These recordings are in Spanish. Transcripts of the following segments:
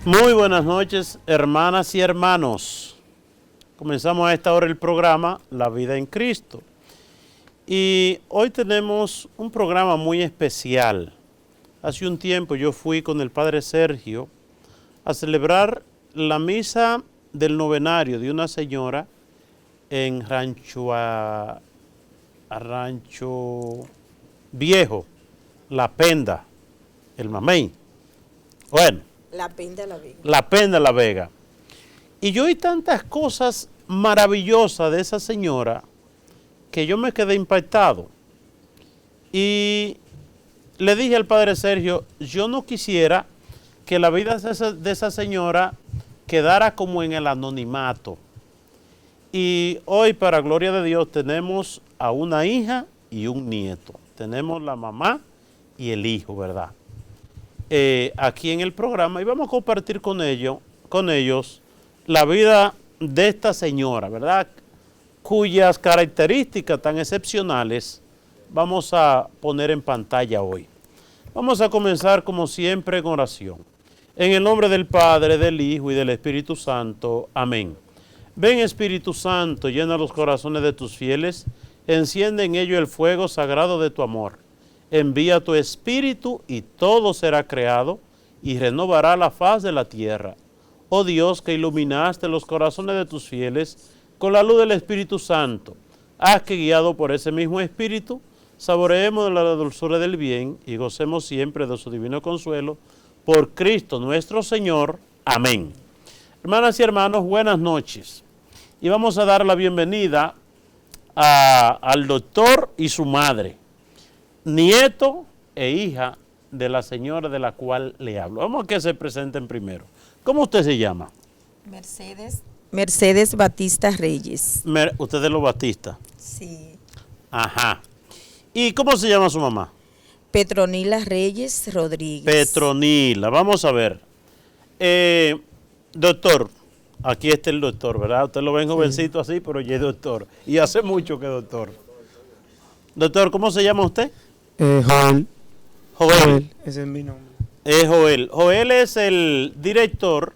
Muy buenas noches, hermanas y hermanos. Comenzamos a esta hora el programa La Vida en Cristo. Y hoy tenemos un programa muy especial. Hace un tiempo yo fui con el Padre Sergio a celebrar la misa del novenario de una señora en Rancho Viejo, La Penda, el Mamey. Bueno. La Penda La Vega. La Penda La Vega. Y yo oí tantas cosas maravillosas de esa señora que yo me quedé impactado. Y le dije al Padre Sergio, yo no quisiera que la vida de esa señora quedara como en el anonimato. Y hoy, para gloria de Dios, tenemos a una hija y un nieto. Tenemos la mamá y el hijo, ¿verdad? Aquí en el programa y vamos a compartir con ellos la vida de esta señora, ¿verdad? Cuyas características tan excepcionales vamos a poner en pantalla hoy. Vamos a comenzar como siempre en oración. En el nombre del Padre, del Hijo y del Espíritu Santo. Amén. Ven, Espíritu Santo, llena los corazones de tus fieles, enciende en ellos el fuego sagrado de tu amor. Envía tu Espíritu y todo será creado y renovará la faz de la tierra. Oh Dios, que iluminaste los corazones de tus fieles con la luz del Espíritu Santo, haz que guiado por ese mismo Espíritu, saboreemos de la dulzura del bien y gocemos siempre de su divino consuelo. Por Cristo nuestro Señor. Amén. Hermanas y hermanos, buenas noches. Y vamos a dar la bienvenida al doctor y su madre, nieto e hija de la señora de la cual le hablo. Vamos a que se presenten primero. ¿Cómo usted se llama? Mercedes Batista Reyes. ¿Usted es los Batista? Sí. Ajá. ¿Y cómo se llama su mamá? Petronila Reyes Rodríguez. Petronila. Vamos a ver. Doctor, aquí está el doctor, ¿verdad? Usted lo ven jovencito así, pero ya es doctor. Y hace mucho que es doctor. Doctor, ¿cómo se llama usted? Joel. Joel. Ese es mi nombre. Joel. Joel es el director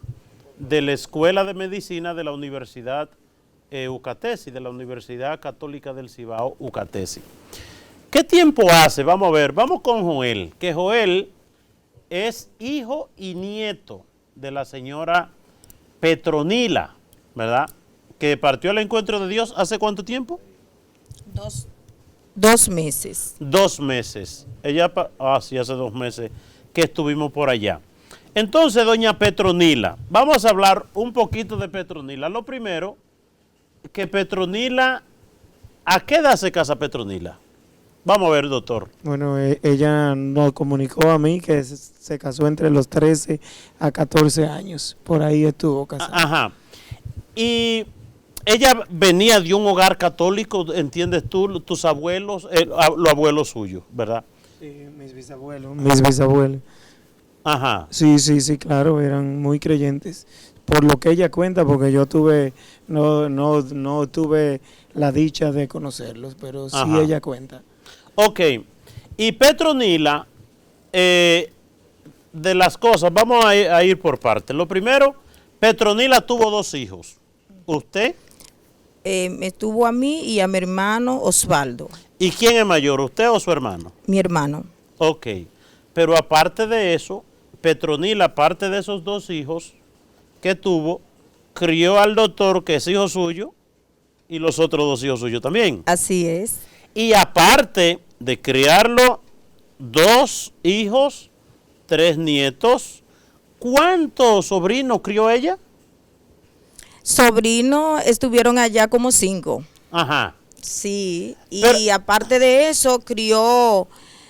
de la Escuela de Medicina de la Universidad UCATESI, de la Universidad Católica del Cibao, UCATESI. ¿Qué tiempo hace? Vamos a ver, vamos con Joel, que Joel es hijo y nieto de la señora Petronila, ¿verdad? Que partió al encuentro de Dios ¿hace cuánto tiempo? 2 meses. 2 meses. Sí, hace 2 meses que estuvimos por allá. Entonces, doña Petronila, vamos a hablar un poquito de Petronila. Lo primero, que Petronila, ¿a qué edad se casa Petronila? Vamos a ver, doctor. Bueno, ella nos comunicó a mí que se casó entre los 13 a 14 años. Por ahí estuvo casada. Ajá. Y ella venía de un hogar católico, ¿entiendes tú? Tus abuelos, los abuelos suyos, ¿verdad? Sí, mis bisabuelos. Ajá. Sí, claro, eran muy creyentes. Por lo que ella cuenta, porque yo no tuve la dicha de conocerlos, pero sí Ajá. ella cuenta. Ok. Y Petronila, de las cosas, vamos a ir por partes. Lo primero, Petronila tuvo 2 hijos. ¿Usted? Me tuvo a mí y a mi hermano Osvaldo. ¿Y quién es mayor, usted o su hermano? Mi hermano. Ok. Pero aparte de eso, Petronila, aparte de esos 2 hijos que tuvo, crió al doctor, que es hijo suyo, y los otros 2 hijos suyos también. Así es. Y aparte de criarlo, 2 hijos, 3 nietos, ¿cuántos sobrinos crió ella? Sobrinos estuvieron allá como 5. Ajá. Sí, y Pero, aparte de eso, crió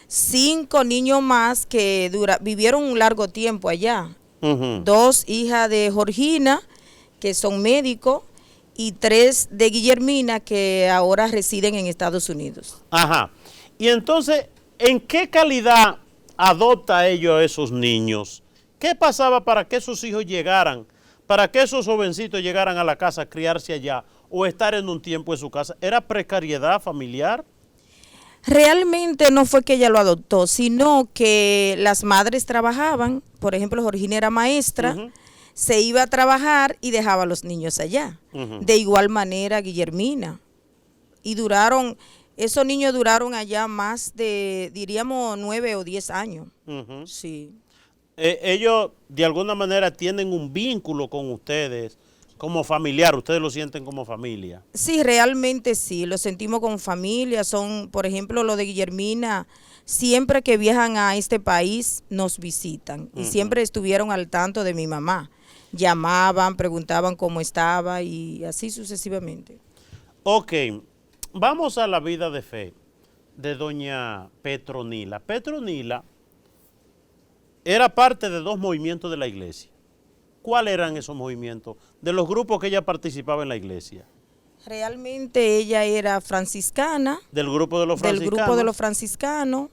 5 niños más que vivieron un largo tiempo allá. 2 hijas de Georgina, que son médicos, y 3 de Guillermina, que ahora residen en Estados Unidos. Ajá. Y entonces, ¿en qué calidad adopta ellos a esos niños? ¿Qué pasaba para que esos hijos llegaran, para que esos jovencitos llegaran a la casa a criarse allá o estar en un tiempo en su casa? ¿Era precariedad familiar? Realmente no fue que ella lo adoptó, sino que las madres trabajaban. Por ejemplo, Georgina era maestra, se iba a trabajar y dejaba a los niños allá. De igual manera Guillermina. Y esos niños duraron allá más de, diríamos, 9 o 10 años. Sí. Ellos de alguna manera tienen un vínculo con ustedes como familiar, ustedes lo sienten como familia. Sí, realmente sí, lo sentimos como familia. Son, por ejemplo, lo de Guillermina, siempre que viajan a este país nos visitan y siempre estuvieron al tanto de mi mamá. Llamaban, preguntaban cómo estaba y así sucesivamente. Ok, vamos a la vida de fe de doña Petronila. Petronila era parte de 2 movimientos de la iglesia. ¿Cuáles eran esos movimientos de los grupos que ella participaba en la iglesia? Realmente ella era franciscana. Del grupo de los franciscanos. Del grupo de los franciscanos.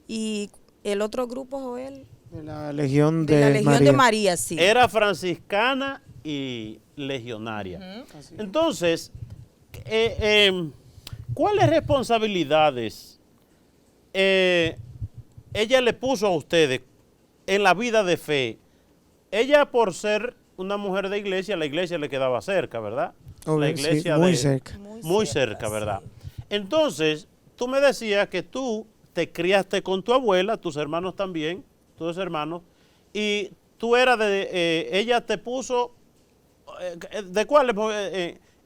Y el otro grupo, Joel. De la Legión de, la Legión María. de María, sí. Era franciscana y legionaria. Entonces, ¿cuáles responsabilidades ella le puso a ustedes en la vida de fe? Ella, por ser una mujer de iglesia, la iglesia le quedaba cerca, ¿verdad? La iglesia sí, muy cerca. Muy cerca, ¿verdad? Sí. Entonces, tú me decías que tú te criaste con tu abuela, tus hermanos también, tus 2 hermanos, y tú eras ella te puso,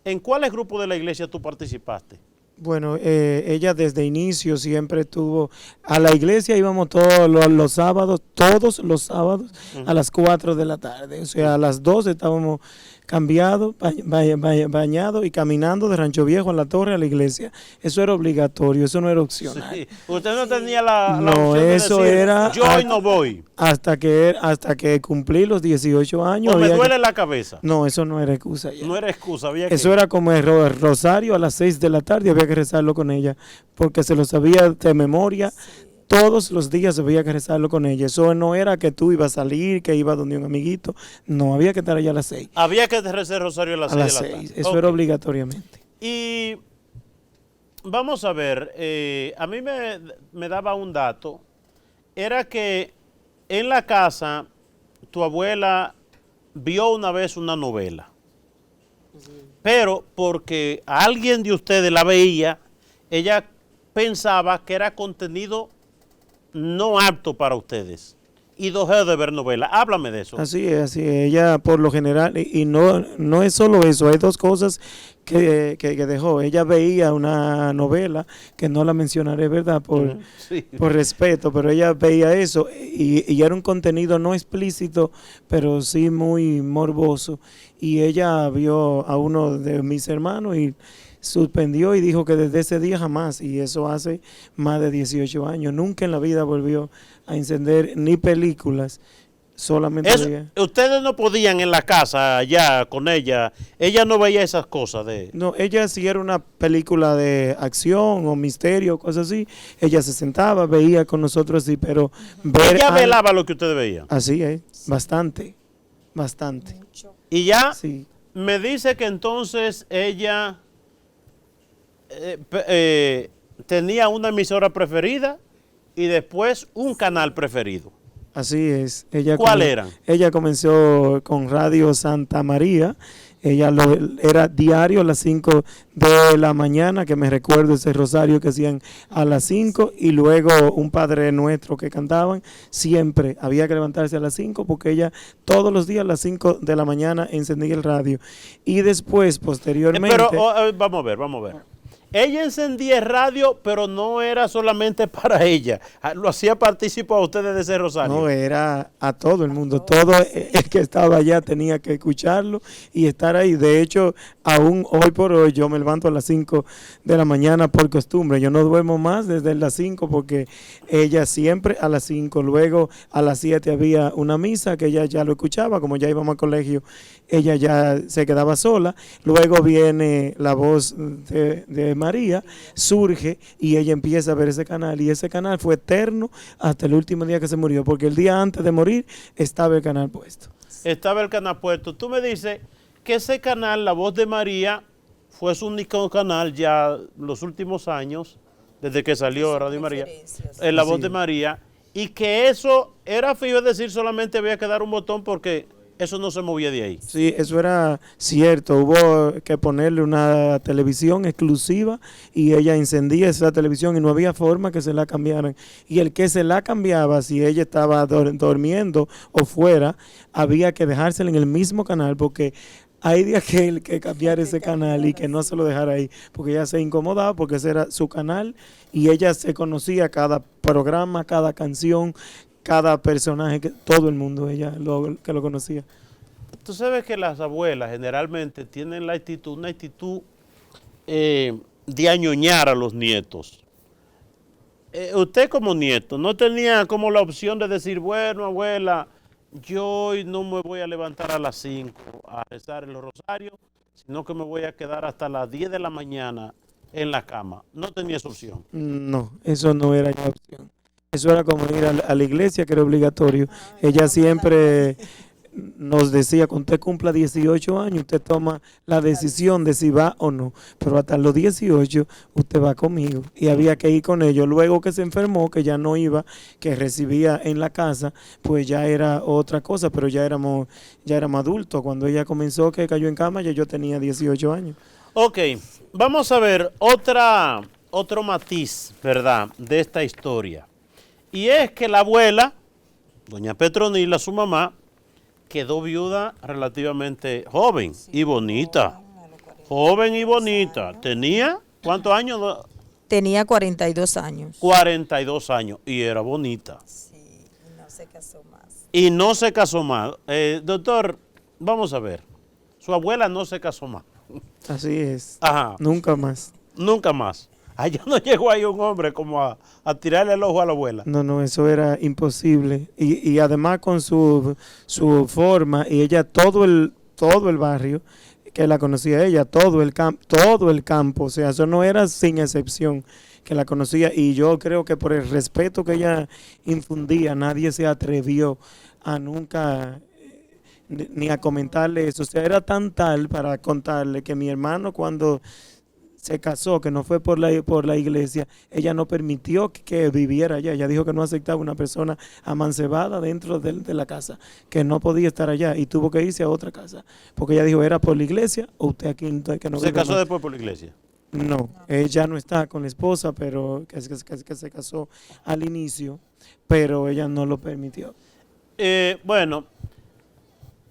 ¿en cuáles grupos de la iglesia tú participaste? Bueno, ella desde inicio siempre estuvo, a la iglesia íbamos todos los sábados, a las 4 de la tarde. O sea, a las 2 estábamos cambiados, bañados y caminando de Rancho Viejo a la Torre a la iglesia. Eso era obligatorio, eso no era opcional. Sí. Usted no tenía la no, opción eso de decir, era yo hoy no voy. Hasta que cumplí los 18 años. ¿O me duele la cabeza? No, eso no era excusa ya. No era excusa, había Eso que... era como el rosario a las 6 de la tarde, había que rezarlo con ella, porque se lo sabía de memoria. Sí. Todos los días había que rezarlo con ella. Eso no era que tú ibas a salir, que ibas donde un amiguito. No, había que estar allá a las 6. Había que rezar rosario a las 6 de la tarde. Eso era obligatoriamente. Y vamos a ver, a mí me daba un dato. Era que en la casa tu abuela vio una vez una novela. Pero porque alguien de ustedes la veía, ella pensaba que era contenido no apto para ustedes y dejó de ver novelas. Háblame de eso. Así es. Ella por lo general, y no es solo eso, hay 2 cosas que dejó. Ella veía una novela, que no la mencionaré, ¿verdad? Por respeto, pero ella veía eso y era un contenido no explícito, pero sí muy morboso. Y ella vio a uno de mis hermanos y suspendió y dijo que desde ese día jamás, y eso hace más de 18 años, nunca en la vida volvió a encender ni películas, solamente ustedes no podían en la casa allá con ella no veía esas cosas de... No, ella si era una película de acción o misterio, cosas así, ella se sentaba, veía con nosotros así, pero ella velaba lo que ustedes veían. Así es, bastante. Y ya sí. Me dice que entonces ella tenía una emisora preferida y después un canal preferido. Así es. ¿Cuál eran? Ella comenzó con Radio Santa María. Ella era diario a las 5 de la mañana, que me recuerdo ese rosario que hacían a las 5, y luego un Padre Nuestro que cantaban. Siempre había que levantarse a las 5 porque ella todos los días a las 5 de la mañana encendía el radio. Y después, posteriormente... Pero vamos a ver. Ella encendía el radio, pero no era solamente para ella. Lo hacía partícipe a ustedes de ese rosario. No, era a todo el mundo. Todo el que estaba allá tenía que escucharlo y estar ahí. De hecho, aún hoy por hoy yo me levanto a las 5 de la mañana por costumbre. Yo no duermo más desde las 5 porque ella siempre a las 5. Luego a las 7 había una misa que ella ya lo escuchaba. Como ya íbamos al colegio, ella ya se quedaba sola. Luego viene la voz de María, surge y ella empieza a ver ese canal, y ese canal fue eterno hasta el último día que se murió, porque el día antes de morir estaba el canal puesto. Estaba el canal puesto. Tú me dices que ese canal, La Voz de María, fue su único canal ya los últimos años, desde que salió Radio María, La Voz de María, y que eso era fijo, es decir, solamente había que dar un botón porque eso no se movía de ahí. Sí, eso era cierto. Hubo que ponerle una televisión exclusiva y ella encendía esa televisión y no había forma que se la cambiaran. Y el que se la cambiaba, si ella estaba durmiendo o fuera, había que dejársela en el mismo canal porque hay días que cambiar ese canal y que no se lo dejara ahí, porque ella se incomodaba porque ese era su canal y ella se conocía cada programa, cada canción, cada personaje, todo el mundo ella que lo conocía. Tú sabes que las abuelas generalmente tienen una actitud de añoñar a los nietos. Usted como nieto no tenía como la opción de decir, bueno, abuela, yo hoy no me voy a levantar a las 5 a rezar el rosario, sino que me voy a quedar hasta las 10 de la mañana en la cama. No tenía esa opción. No, eso no era la opción. Eso era como ir a la iglesia, que era obligatorio. Ella siempre nos decía, cuando usted cumpla 18 años, usted toma la decisión de si va o no. Pero hasta los 18, usted va conmigo. Y había que ir con ellos. Luego que se enfermó, que ya no iba, que recibía en la casa, pues ya era otra cosa, pero ya éramos adultos. Cuando ella comenzó, que cayó en cama, ya yo tenía 18 años. Ok, vamos a ver otro matiz, ¿verdad?, de esta historia. Y es que la abuela, doña Petronila, su mamá, quedó viuda relativamente joven y bonita. Joven y bonita. ¿Tenía cuántos años? Tenía 42 años. 42 años y era bonita. Sí, y no se casó más. Y no se casó más. Doctor, vamos a ver. Su abuela no se casó más. Así es. Ajá. Nunca más. Nunca más. Allá no llegó ahí un hombre como a tirarle el ojo a la abuela. No, eso era imposible. Y además con su forma, y ella, todo el barrio que la conocía ella, todo el campo, o sea, eso no era sin excepción que la conocía. Y yo creo que por el respeto que ella infundía, nadie se atrevió a nunca ni a comentarle eso. O sea, era tan tal para contarle que mi hermano cuando se casó, que no fue por la iglesia, ella no permitió que viviera allá. Ella dijo que no aceptaba una persona amancebada dentro de la casa, que no podía estar allá y tuvo que irse a otra casa. Porque ella dijo, ¿era por la iglesia o usted aquí que no ¿Se vive casó más? después por la iglesia? No, ella no está con la esposa, pero que se casó al inicio, pero ella no lo permitió. Bueno,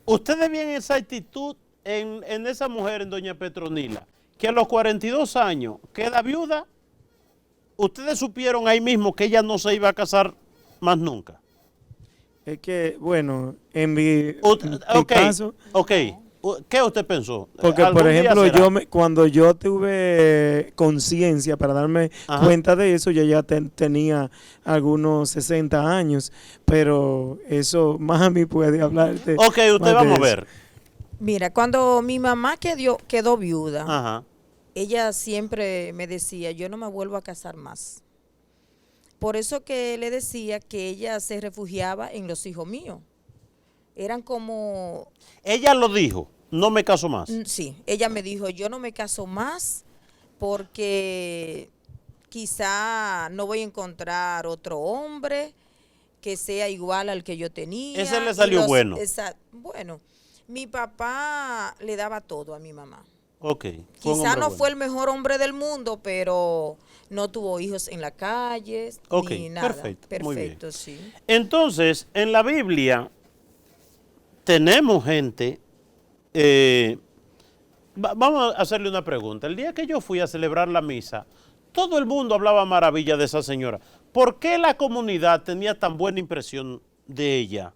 ustedes ven esa actitud en esa mujer, en doña Petronila, que a los 42 años queda viuda. Ustedes supieron ahí mismo que ella no se iba a casar más nunca. Es que, bueno, en mi caso... Ok, ¿qué usted pensó? Porque, por ejemplo, cuando yo tuve conciencia para darme cuenta de eso, yo ya tenía algunos 60 años, pero eso mami puede hablarte. Ok, usted vamos a ver. Mira, cuando mi mamá quedó viuda, Ajá. ella siempre me decía, yo no me vuelvo a casar más. Por eso que le decía que ella se refugiaba en los hijos míos. Eran como... Ella lo dijo, no me caso más. Sí, ella me dijo, yo no me caso más porque quizá no voy a encontrar otro hombre que sea igual al que yo tenía. Ese le salió bueno. Bueno, mi papá le daba todo a mi mamá. Ok. Quizá no fue el mejor hombre del mundo, pero no tuvo hijos en la calle, ni nada. Perfecto, muy bien. Sí. Entonces, en la Biblia tenemos gente, vamos a hacerle una pregunta. El día que yo fui a celebrar la misa, todo el mundo hablaba maravilla de esa señora. ¿Por qué la comunidad tenía tan buena impresión de ella?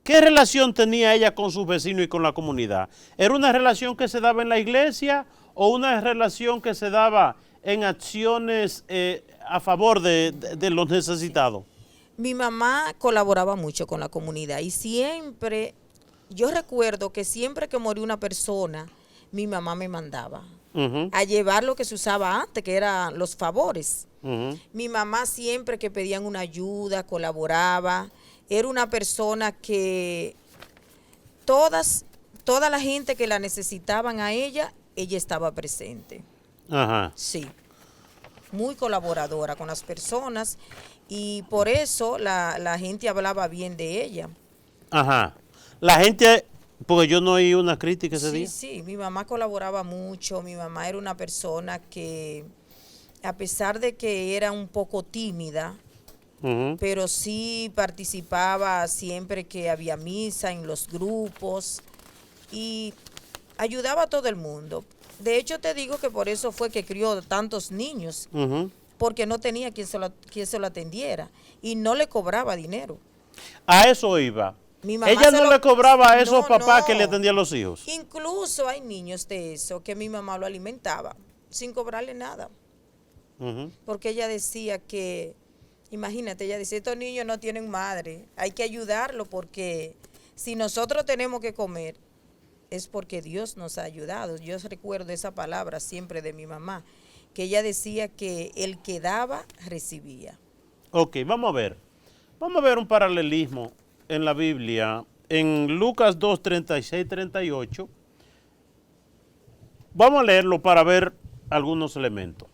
¿Qué relación tenía ella con sus vecinos y con la comunidad? ¿Era una relación que se daba en la iglesia o una relación que se daba en acciones a favor de los necesitados? Mi mamá colaboraba mucho con la comunidad y siempre, yo recuerdo que siempre que moría una persona, mi mamá me mandaba a llevar lo que se usaba antes, que eran los favores. Mi mamá siempre que pedían una ayuda, colaboraba. Era una persona que toda la gente que la necesitaban a ella estaba presente. Ajá. Sí, muy colaboradora con las personas y por eso la gente hablaba bien de ella. Ajá. La gente Porque yo no oí una crítica ese Sí, día. sí, mi mamá colaboraba mucho, mi mamá era una persona que, a pesar de que era un poco tímida, Ujú. pero sí participaba siempre que había misa en los grupos y ayudaba a todo el mundo. De hecho, te digo que por eso fue que crió tantos niños, Ujú. porque no tenía quien se lo atendiera y no le cobraba dinero. A eso iba. Mi mamá Ella se no lo- le cobraba a esos No, papás que le no. atendían los hijos. Incluso hay niños de eso que mi mamá lo alimentaba sin cobrarle nada, Ujú. porque ella decía que, imagínate, ella decía, estos niños no tienen madre, hay que ayudarlo porque si nosotros tenemos que comer es porque Dios nos ha ayudado. Yo recuerdo esa palabra siempre de mi mamá, que ella decía que el que daba, recibía. Ok, vamos a ver. Vamos a ver un paralelismo en la Biblia. En Lucas 2, 36, 38. Vamos a leerlo para ver algunos elementos.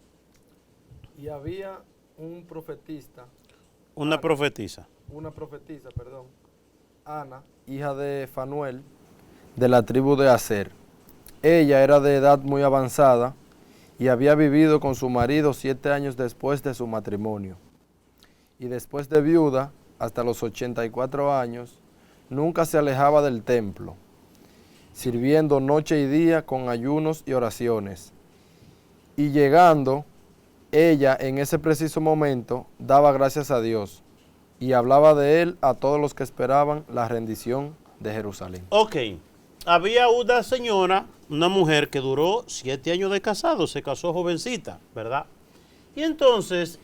Y había un profetista, Una profetisa. una profetisa, perdón, Ana, hija de Fanuel, de la tribu de Aser. Ella era de edad muy avanzada y había vivido con su marido 7 años después de su matrimonio. Y después de viuda, hasta los 84 años, nunca se alejaba del templo, sirviendo noche y día con ayunos y oraciones. Y llegando, ella en ese preciso momento daba gracias a Dios y hablaba de él a todos los que esperaban la rendición de Jerusalén. Ok, había una señora, una mujer que duró 7 años de casado, se casó jovencita, ¿verdad? Y entonces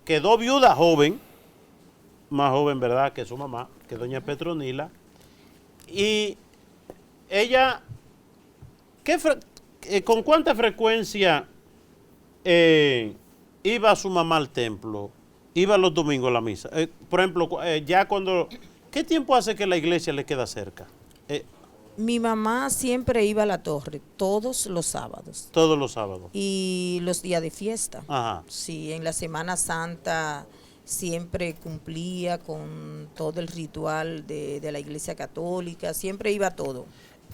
quedó viuda joven, más joven, ¿verdad?, que su mamá, que doña Petronila. Y ella, ¿con cuánta frecuencia iba su mamá al templo? Iba los domingos a la misa. Por ejemplo, ya cuando... ¿Qué tiempo hace que la iglesia le queda cerca? Mi mamá siempre iba a la torre, todos los sábados Todos los sábados. y los días de fiesta. Ajá. Sí, en la Semana Santa siempre cumplía con todo el ritual de la Iglesia Católica, siempre iba a todo.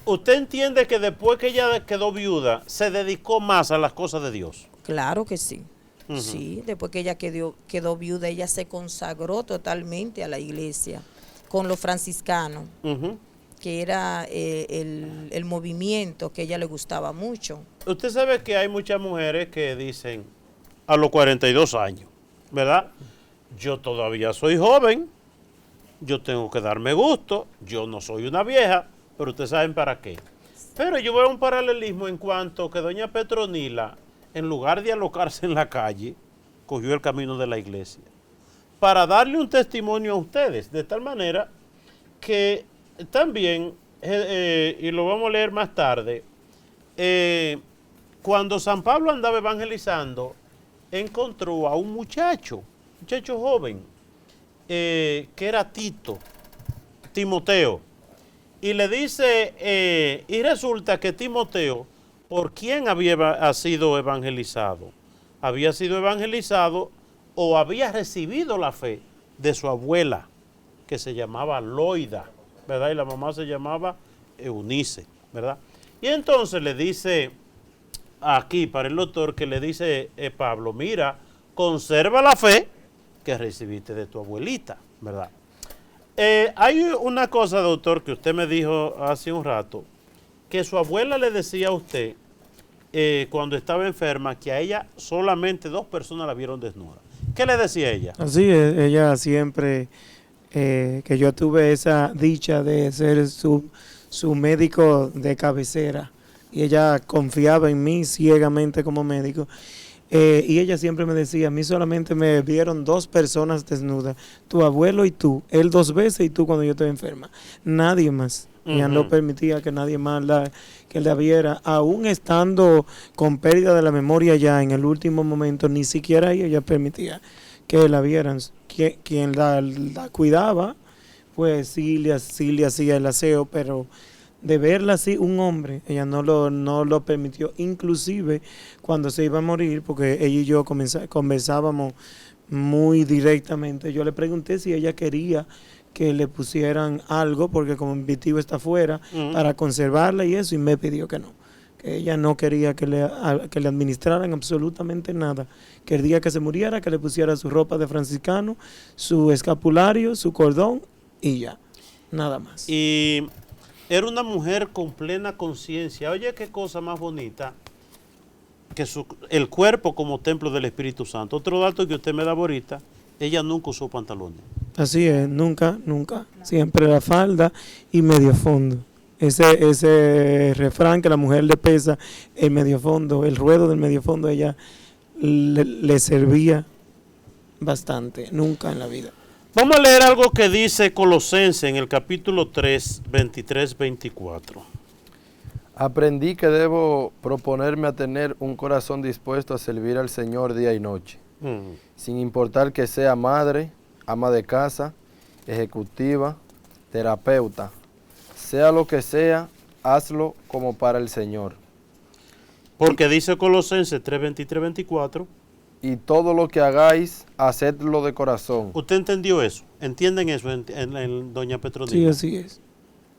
¿Usted entiende que después que ella quedó viuda, se dedicó más a las cosas de Dios? Claro que sí. Ujú. Sí, después que ella quedó viuda, ella se consagró totalmente a la iglesia con los franciscanos, Ujú. que era el movimiento que a ella le gustaba mucho. Usted sabe que hay muchas mujeres que dicen a los 42 años, ¿verdad? Yo todavía soy joven, yo tengo que darme gusto, yo no soy una vieja, pero ustedes saben para qué. Pero yo veo un paralelismo en cuanto que doña Petronila, en lugar de alocarse en la calle, cogió el camino de la iglesia para darle un testimonio a ustedes, de tal manera que también, y lo vamos a leer más tarde, cuando San Pablo andaba evangelizando, encontró a un muchacho joven, que era Timoteo, y le dice, y resulta que Timoteo, ¿por quién había sido evangelizado? Había sido evangelizado o había recibido la fe de su abuela, que se llamaba Loida, ¿verdad? Y la mamá se llamaba Eunice, ¿verdad? Y entonces le dice aquí para el doctor, que le dice Pablo, mira, conserva la fe que recibiste de tu abuelita, ¿verdad? Hay una cosa, doctor, que usted me dijo hace un rato, que su abuela le decía a usted, cuando estaba enferma, que a ella solamente 2 personas la vieron desnuda. ¿Qué le decía ella? Así es, ella siempre, que yo tuve esa dicha de ser su médico de cabecera, y ella confiaba en mí ciegamente como médico, y ella siempre me decía, a mí solamente me vieron 2 personas desnudas, tu abuelo y tú, él 2 veces y tú cuando yo estoy enferma, nadie más. Ella no permitía que nadie más que la viera, aún estando con pérdida de la memoria ya en el último momento, ni siquiera ella permitía que la vieran. Quien la cuidaba, pues sí le hacía el aseo, pero de verla así, un hombre, ella no lo permitió, inclusive cuando se iba a morir, porque ella y yo conversábamos muy directamente, yo le pregunté si ella quería que le pusieran algo, porque como mi tío está afuera, para conservarla y eso, y me pidió que no. Que ella no quería que le administraran absolutamente nada. Que el día que se muriera, que le pusiera su ropa de franciscano, su escapulario, su cordón y ya. Nada más. Y era una mujer con plena conciencia. Oye, qué cosa más bonita, que el cuerpo como templo del Espíritu Santo. Otro dato que usted me da ahorita, ella nunca usó pantalones. Así es, nunca. Siempre la falda y medio fondo. Ese refrán que la mujer le pesa el medio fondo, el ruedo del medio fondo, ella le servía bastante, nunca en la vida. Vamos a leer algo que dice Colosenses en el capítulo 3, 23-24. Aprendí que debo proponerme a tener un corazón dispuesto a servir al Señor día y noche, sin importar que sea madre, ama de casa, ejecutiva, terapeuta. Sea lo que sea, hazlo como para el Señor. Porque dice Colosenses 3, 23-24. Y todo lo que hagáis, hacedlo de corazón. ¿Usted entendió eso? ¿Entienden eso en doña Petronila? Sí, así es.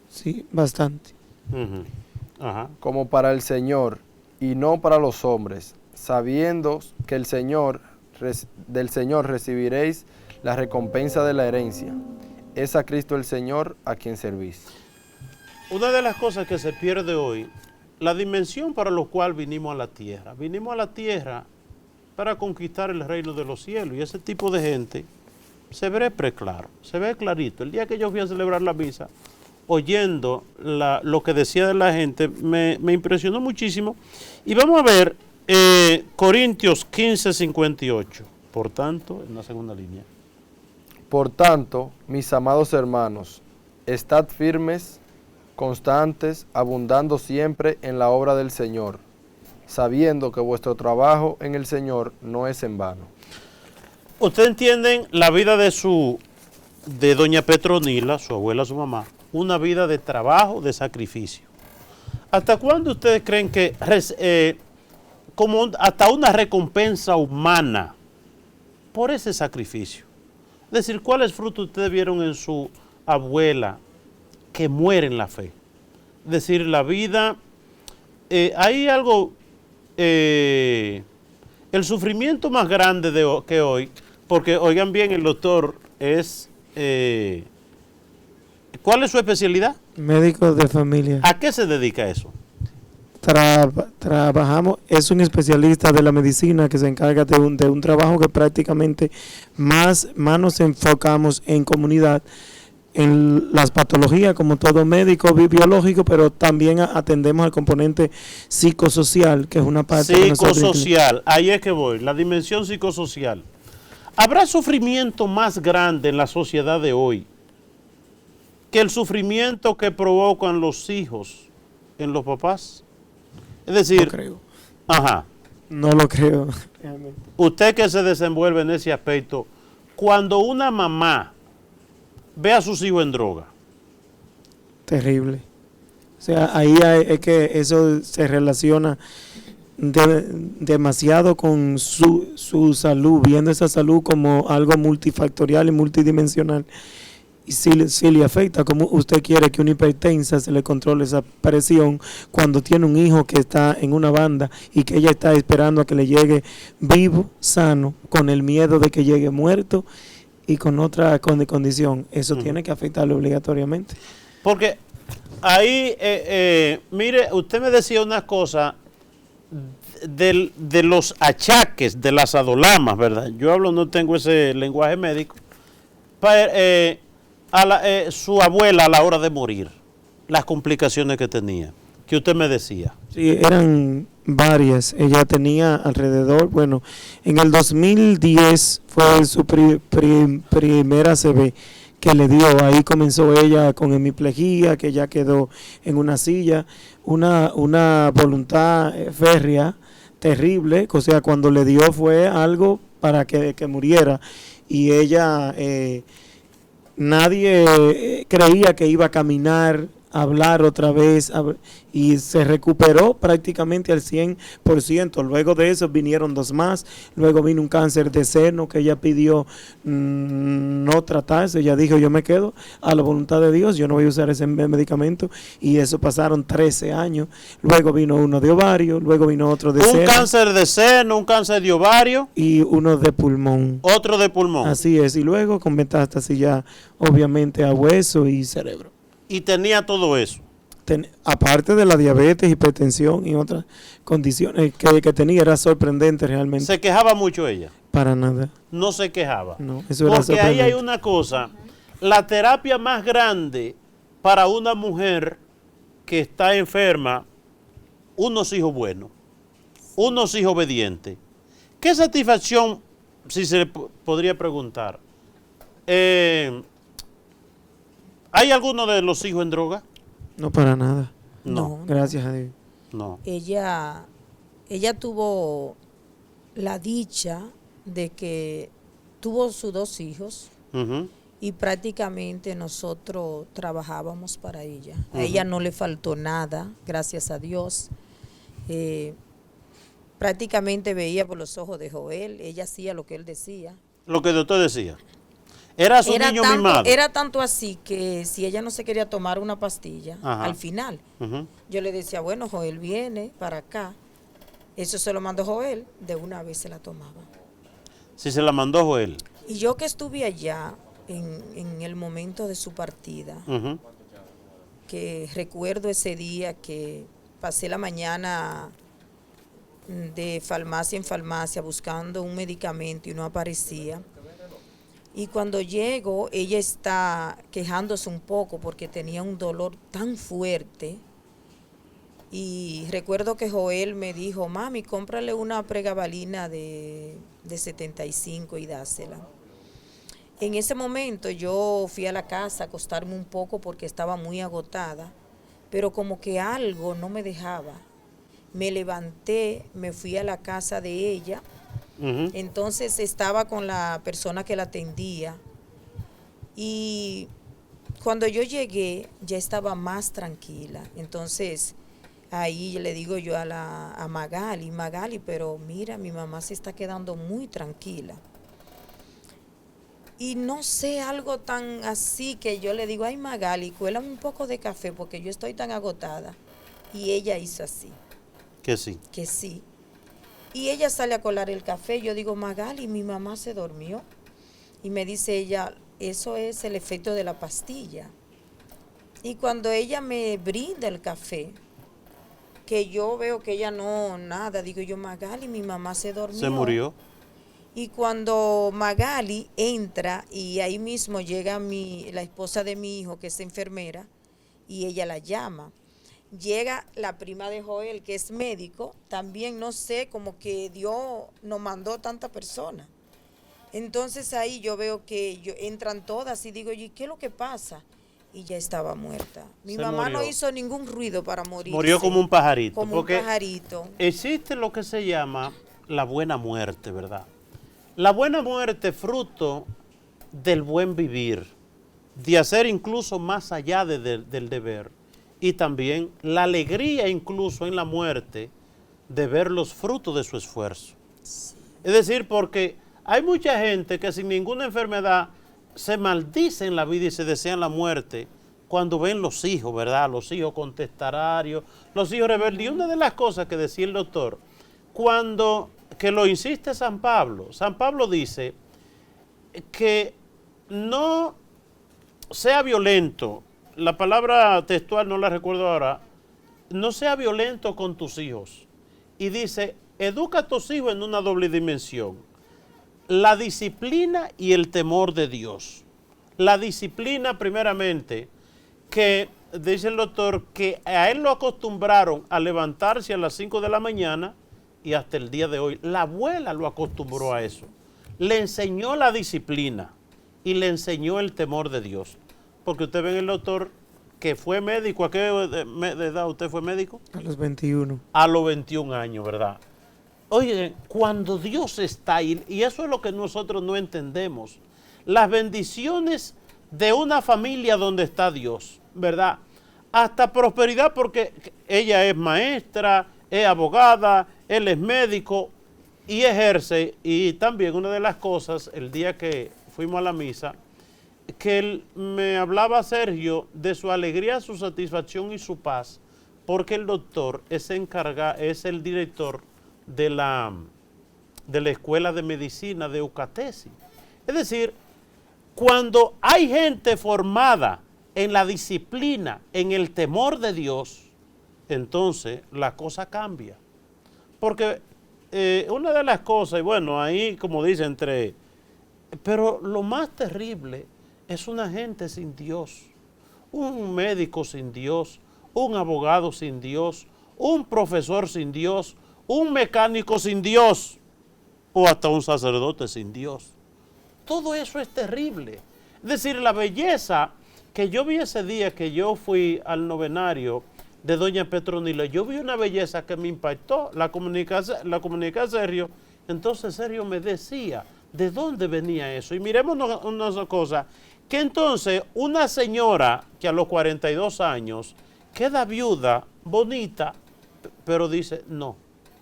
Sí, bastante. Ajá. Como para el Señor, y no para los hombres, sabiendo que del Señor recibiréis la recompensa de la herencia. Es a Cristo el Señor a quien servís. Una de las cosas que se pierde hoy, la dimensión para la cual vinimos a la tierra. Vinimos a la tierra para conquistar el reino de los cielos. Y ese tipo de gente se ve preclaro, se ve clarito. El día que yo fui a celebrar la misa, oyendo lo que decía de la gente, me impresionó muchísimo. Y vamos a ver Corintios 15, 58. Por tanto, en la segunda línea. Por tanto, mis amados hermanos, estad firmes, constantes, abundando siempre en la obra del Señor, sabiendo que vuestro trabajo en el Señor no es en vano. ¿Ustedes entienden la vida de doña Petronila, su abuela, su mamá? Una vida de trabajo, de sacrificio. ¿Hasta cuándo ustedes creen que como hasta una recompensa humana por ese sacrificio? Es decir, ¿cuáles frutos ustedes vieron en su abuela que muere en la fe? Es decir, la vida, hay algo, el sufrimiento más grande que hoy, porque oigan bien, el doctor es, ¿cuál es su especialidad? Médico de familia. ¿A qué se dedica eso? Trabajamos, es un especialista de la medicina que se encarga de un trabajo que prácticamente más nos enfocamos en comunidad, en las patologías como todo médico biológico, pero también atendemos al componente psicosocial, que es una parte psicosocial, ahí es que voy, la dimensión psicosocial. ¿Habrá sufrimiento más grande en la sociedad de hoy que el sufrimiento que provocan los hijos en los papás? Es decir, no creo. Ajá. No lo creo, realmente. Usted que se desenvuelve en ese aspecto, cuando una mamá ve a sus hijos en droga. Terrible. O sea, ahí es que eso se relaciona demasiado con su salud, viendo esa salud como algo multifactorial y multidimensional. Y sí le afecta. Como usted quiere que una hipertensa se le controle esa presión cuando tiene un hijo que está en una banda y que ella está esperando a que le llegue vivo, sano, con el miedo de que llegue muerto y con otra condición? Eso tiene que afectarle obligatoriamente. Porque ahí, mire, usted me decía una cosa de los achaques, de las adolamas, ¿verdad? Yo hablo, no tengo ese lenguaje médico. Su abuela a la hora de morir, las complicaciones que tenía, que usted me decía. Sí, eran varias. Ella tenía alrededor, bueno, en el 2010 fue su primera ACV que le dio. Ahí comenzó ella con hemiplegia, que ya quedó en una silla, una voluntad férrea terrible, o sea, cuando le dio fue algo para que muriera, y ella... nadie creía que iba a caminar hablar otra vez y se recuperó prácticamente al 100%. Luego de eso vinieron 2 más, luego vino un cáncer de seno que ella pidió no tratarse. Ella dijo, yo me quedo a la voluntad de Dios, yo no voy a usar ese medicamento, y eso pasaron 13 años. Luego vino uno de ovario, luego vino otro de seno. Un cáncer de seno, un cáncer de ovario. Y uno de pulmón. Otro de pulmón. Así es, y luego con metástasis ya obviamente a hueso y cerebro. Y tenía todo eso. Aparte de la diabetes, hipertensión y otras condiciones que tenía, era sorprendente realmente. ¿Se quejaba mucho ella? Para nada. No se quejaba. No, eso era Porque ahí sorprendente. hay una cosa. La terapia más grande para una mujer que está enferma, unos hijos buenos, unos hijos obedientes. ¿Qué satisfacción, si se le podría preguntar? ¿Hay alguno de los hijos en droga? No, para nada. No. Gracias a Dios. No. Ella tuvo la dicha de que tuvo sus 2 hijos Ujú. y prácticamente nosotros trabajábamos para ella. A Ujú. ella no le faltó nada, gracias a Dios. Prácticamente veía por los ojos de Joel, ella hacía lo que él decía. Lo que el doctor decía. Era su niño mimado. Era tanto así que si ella no se quería tomar una pastilla, Ajá. al final, Ujú. yo le decía, bueno, Joel viene para acá. Eso se lo mandó Joel, de una vez se la tomaba. Si se la mandó Joel. Y yo que estuve allá en el momento de su partida, Ujú. que recuerdo ese día que pasé la mañana de farmacia en farmacia buscando un medicamento y no aparecía. Y cuando llego, ella está quejándose un poco porque tenía un dolor tan fuerte. Y recuerdo que Joel me dijo, mami, cómprale una pregabalina de 75 y dásela. En ese momento yo fui a la casa a acostarme un poco porque estaba muy agotada, pero como que algo no me dejaba. Me levanté, me fui a la casa de ella. Ujú. Entonces estaba con la persona que la atendía y cuando yo llegué ya estaba más tranquila. Entonces ahí le digo yo a Magali, pero mira, mi mamá se está quedando muy tranquila. Y no sé, algo tan así que yo le digo, ay Magali, cuélame un poco de café porque yo estoy tan agotada. Y ella hizo así, Que sí. que sí. Y ella sale a colar el café. Yo digo, Magali, mi mamá se durmió. Y me dice ella, eso es el efecto de la pastilla. Y cuando ella me brinda el café, que yo veo que ella no, nada, digo yo, Magali, mi mamá se durmió. Se murió. Y cuando Magali entra y ahí mismo llega la esposa de mi hijo, que es enfermera, y ella la llama. Llega la prima de Joel, que es médico, también no sé, como que Dios nos mandó tanta persona. Entonces ahí yo veo que entran todas y digo, ¿y qué es lo que pasa? Y ya estaba muerta. Mi mamá murió. no hizo ningún ruido para morir. Murió como un pajarito. Como porque un pajarito. existe lo que se llama la buena muerte, ¿verdad? La buena muerte fruto del buen vivir, de hacer incluso más allá del deber. Y también la alegría incluso en la muerte de ver los frutos de su esfuerzo. Sí. Es decir, porque hay mucha gente que sin ninguna enfermedad se maldice en la vida y se desean la muerte cuando ven los hijos, ¿verdad? Los hijos contestatarios, los hijos rebeldes. Y una de las cosas que decía el doctor, que lo insiste San Pablo dice que no sea violento. La palabra textual no la recuerdo ahora. No sea violento con tus hijos. Y dice, educa a tus hijos en una doble dimensión. La disciplina y el temor de Dios. La disciplina primeramente, que dice el doctor, que a él lo acostumbraron a levantarse a las 5 de la mañana y hasta el día de hoy. La abuela lo acostumbró a eso. Le enseñó la disciplina y le enseñó el temor de Dios. Porque usted ve en el doctor que fue médico. ¿A qué edad usted fue médico? A los 21. A los 21 años, ¿verdad? Oye, cuando Dios está ahí, y eso es lo que nosotros no entendemos, las bendiciones de una familia donde está Dios, ¿verdad? hasta prosperidad, porque ella es maestra, es abogada, él es médico y ejerce. Y también una de las cosas, el día que fuimos a la misa, que él me hablaba, Sergio, de su alegría, su satisfacción y su paz, porque el doctor es el director de la Escuela de Medicina de Eucatesi. Es decir, cuando hay gente formada en la disciplina, en el temor de Dios, entonces la cosa cambia. Porque una de las cosas, y bueno, ahí como dice pero lo más terrible es una gente sin Dios, un médico sin Dios, un abogado sin Dios, un profesor sin Dios, un mecánico sin Dios o hasta un sacerdote sin Dios. Todo eso es terrible. Es decir, la belleza que yo vi ese día que yo fui al novenario de doña Petronila, yo vi una belleza que me impactó, la comuniqué a Sergio. Entonces Sergio me decía de dónde venía eso. Y miremos una cosa, que entonces una señora que a los 42 años queda viuda, bonita, pero dice no,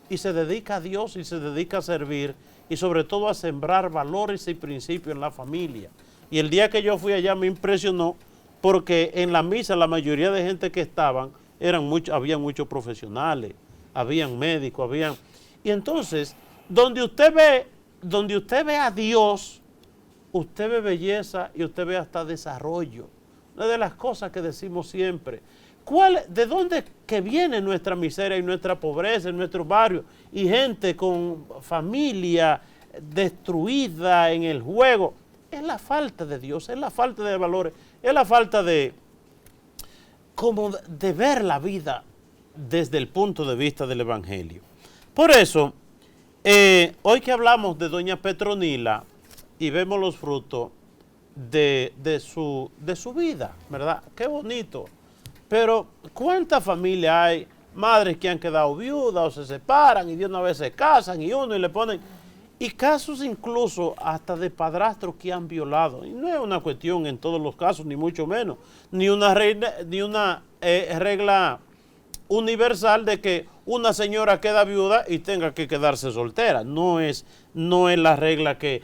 y se dedica a Dios y se dedica a servir y sobre todo a sembrar valores y principios en la familia. Y el día que yo fui allá me impresionó porque en la misa la mayoría de gente que estaban había muchos profesionales, habían médicos, y entonces donde usted ve a Dios, usted ve belleza y usted ve hasta desarrollo. Una de las cosas que decimos siempre, ¿de dónde que viene nuestra miseria y nuestra pobreza en nuestros barrios? Y gente con familia destruida en el juego. Es la falta de Dios, es la falta de valores, es la falta de ver la vida desde el punto de vista del Evangelio. Por eso, hoy que hablamos de doña Petronila y vemos los frutos de su vida, ¿verdad? Qué bonito. Pero ¿cuántas familias hay? Madres que han quedado viudas o se separan y de una vez se casan y le ponen... Y casos incluso hasta de padrastros que han violado. Y no es una cuestión en todos los casos, ni mucho menos. Ni una regla universal de que una señora queda viuda y tenga que quedarse soltera. No es la regla que,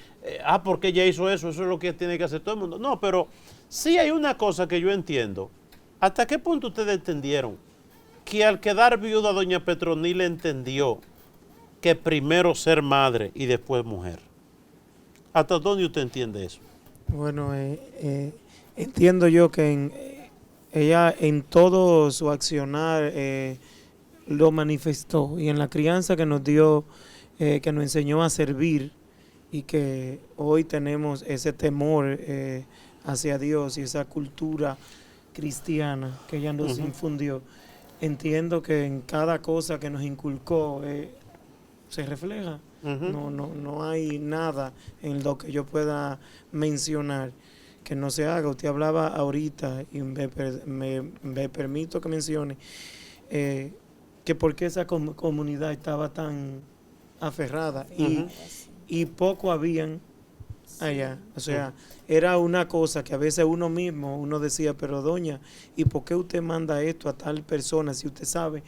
porque ella hizo eso es lo que tiene que hacer todo el mundo. No, pero sí hay una cosa que yo entiendo. ¿Hasta qué punto ustedes entendieron que al quedar viuda doña Petronila entendió que primero ser madre y después mujer? ¿Hasta dónde usted entiende eso? Bueno, entiendo yo que ella en todo su accionar lo manifestó, y en la crianza que nos dio, que nos enseñó a servir, y que hoy tenemos ese temor hacia Dios y esa cultura cristiana que ella nos infundió. Entiendo que en cada cosa que nos inculcó se refleja. No hay nada en lo que yo pueda mencionar que no se haga. Usted hablaba ahorita y me permito que mencione que por qué esa comunidad estaba tan aferrada y poco habían allá. O sea, era una cosa que a veces uno decía, pero doña, ¿y por qué usted manda esto a tal persona si usted sabe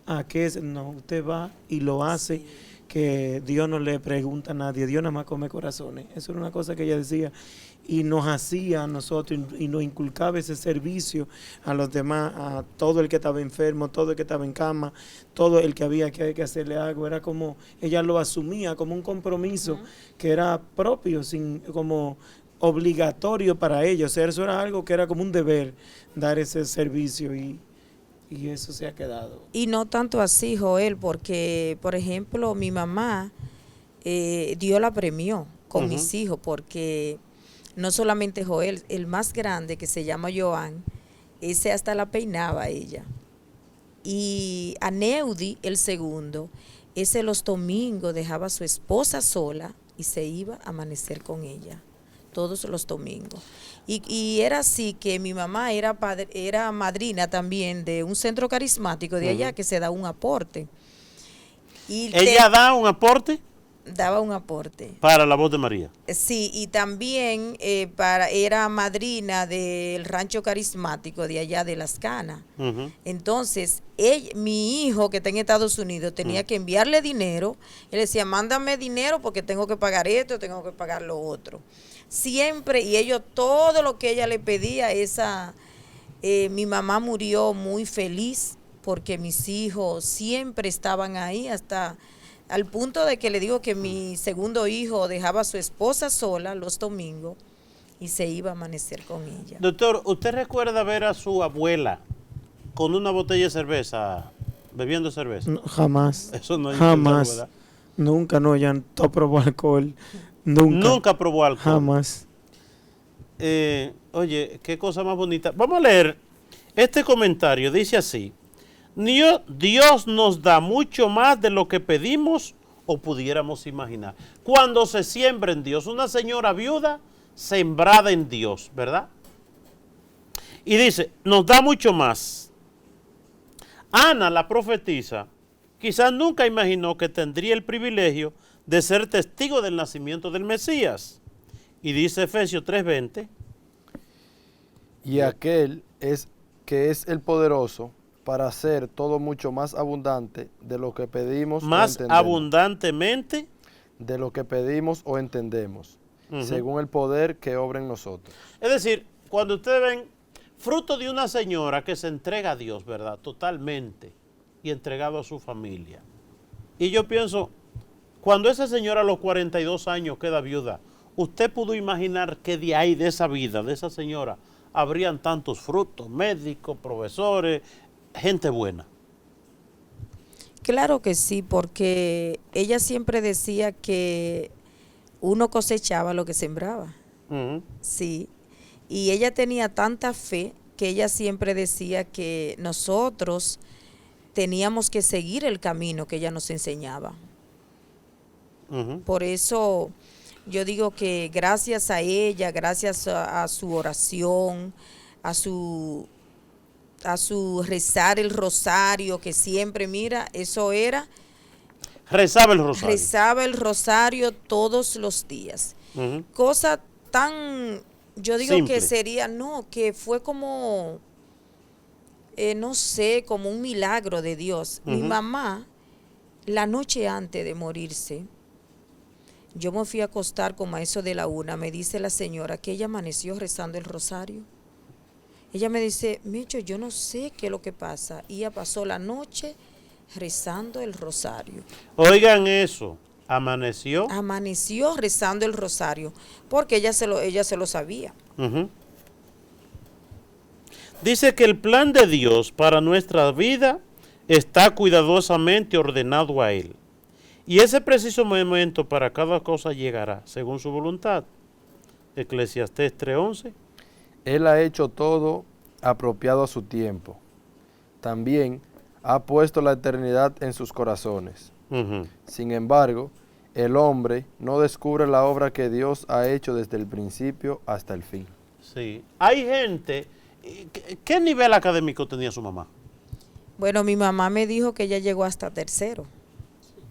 a qué es? No, usted va y lo hace, que Dios no le pregunta a nadie, Dios nada más come corazones. Eso era una cosa que ella decía y nos hacía a nosotros y nos inculcaba ese servicio a los demás, a todo el que estaba enfermo, todo el que estaba en cama, todo el que había que hacerle algo. Era como, ella lo asumía como un compromiso que era propio, como obligatorio para ella. O sea, eso era algo que era como un deber, dar ese servicio, y eso se ha quedado. Y no tanto así, Joel, porque, por ejemplo, mi mamá, Dios la premió con mis hijos, porque no solamente Joel, el más grande, que se llama Joan, ese hasta la peinaba ella. Y a Neudi, el segundo, ese los domingos dejaba a su esposa sola y se iba a amanecer con ella, todos los domingos. Y era así que mi mamá era madrina también de un centro carismático de allá que se da un aporte. ¿Ella da un aporte? daba un aporte. Para la voz de María. Sí, y también era madrina del rancho carismático de allá de Las Canas. Ujú. Entonces, mi hijo que está en Estados Unidos tenía que enviarle dinero. Él decía, mándame dinero porque tengo que pagar esto, tengo que pagar lo otro. Siempre, y ellos, todo lo que ella le pedía, mi mamá murió muy feliz porque mis hijos siempre estaban ahí hasta al punto de que le digo que mi segundo hijo dejaba a su esposa sola los domingos y se iba a amanecer con ella. Doctor, ¿usted recuerda ver a su abuela con una botella de cerveza, bebiendo cerveza? No, jamás. Eso no es Jamás. impensable, ¿verdad? Nunca, no, ya no probó alcohol. Nunca. Nunca probó alcohol. Jamás. Oye, qué cosa más bonita. Vamos a leer este comentario. Dice así: Dios nos da mucho más de lo que pedimos o pudiéramos imaginar. Cuando se siembra en Dios, una señora viuda sembrada en Dios, ¿verdad? Y dice, nos da mucho más. Ana, la profetisa, quizás nunca imaginó que tendría el privilegio de ser testigo del nacimiento del Mesías. Y dice Efesios 3:20. Y aquel que es el poderoso para hacer todo mucho más abundante de lo que pedimos Más o entendemos. abundantemente. De lo que pedimos o entendemos, según el poder que obra en nosotros. Es decir, cuando ustedes ven fruto de una señora que se entrega a Dios, ¿verdad? Totalmente. Y entregado a su familia. Y yo pienso, cuando esa señora a los 42 años queda viuda, ¿usted pudo imaginar que de ahí, de esa vida, de esa señora, habrían tantos frutos, médicos, profesores, gente buena? Claro que sí, porque ella siempre decía que uno cosechaba lo que sembraba. Ujú. Sí, y ella tenía tanta fe que ella siempre decía que nosotros teníamos que seguir el camino que ella nos enseñaba. Ujú. Por eso yo digo que gracias a ella, gracias a su oración, a su rezar el rosario, que siempre, mira, eso era, Rezaba el rosario. rezaba el rosario todos los días. Ujú. Cosa tan, yo digo Simple. que sería, no, que fue como, no sé, como un milagro de Dios. Mi Ujú. mamá, la noche antes de morirse, yo me fui a acostar como a eso de la 1, me dice la señora que ella amaneció rezando el rosario. Ella me dice, Mecho, yo no sé qué es lo que pasa. Y ella pasó la noche rezando el rosario. Oigan eso, amaneció. Amaneció rezando el rosario, porque ella se lo sabía. Ujú. Dice que el plan de Dios para nuestra vida está cuidadosamente ordenado a Él. Y ese preciso momento para cada cosa llegará, según su voluntad. Eclesiastés 3:11. Él ha hecho todo apropiado a su tiempo. También ha puesto la eternidad en sus corazones. Ujú. Sin embargo, el hombre no descubre la obra que Dios ha hecho desde el principio hasta el fin. Sí. Hay gente. ¿Qué nivel académico tenía su mamá? Bueno, mi mamá me dijo que ella llegó hasta tercero.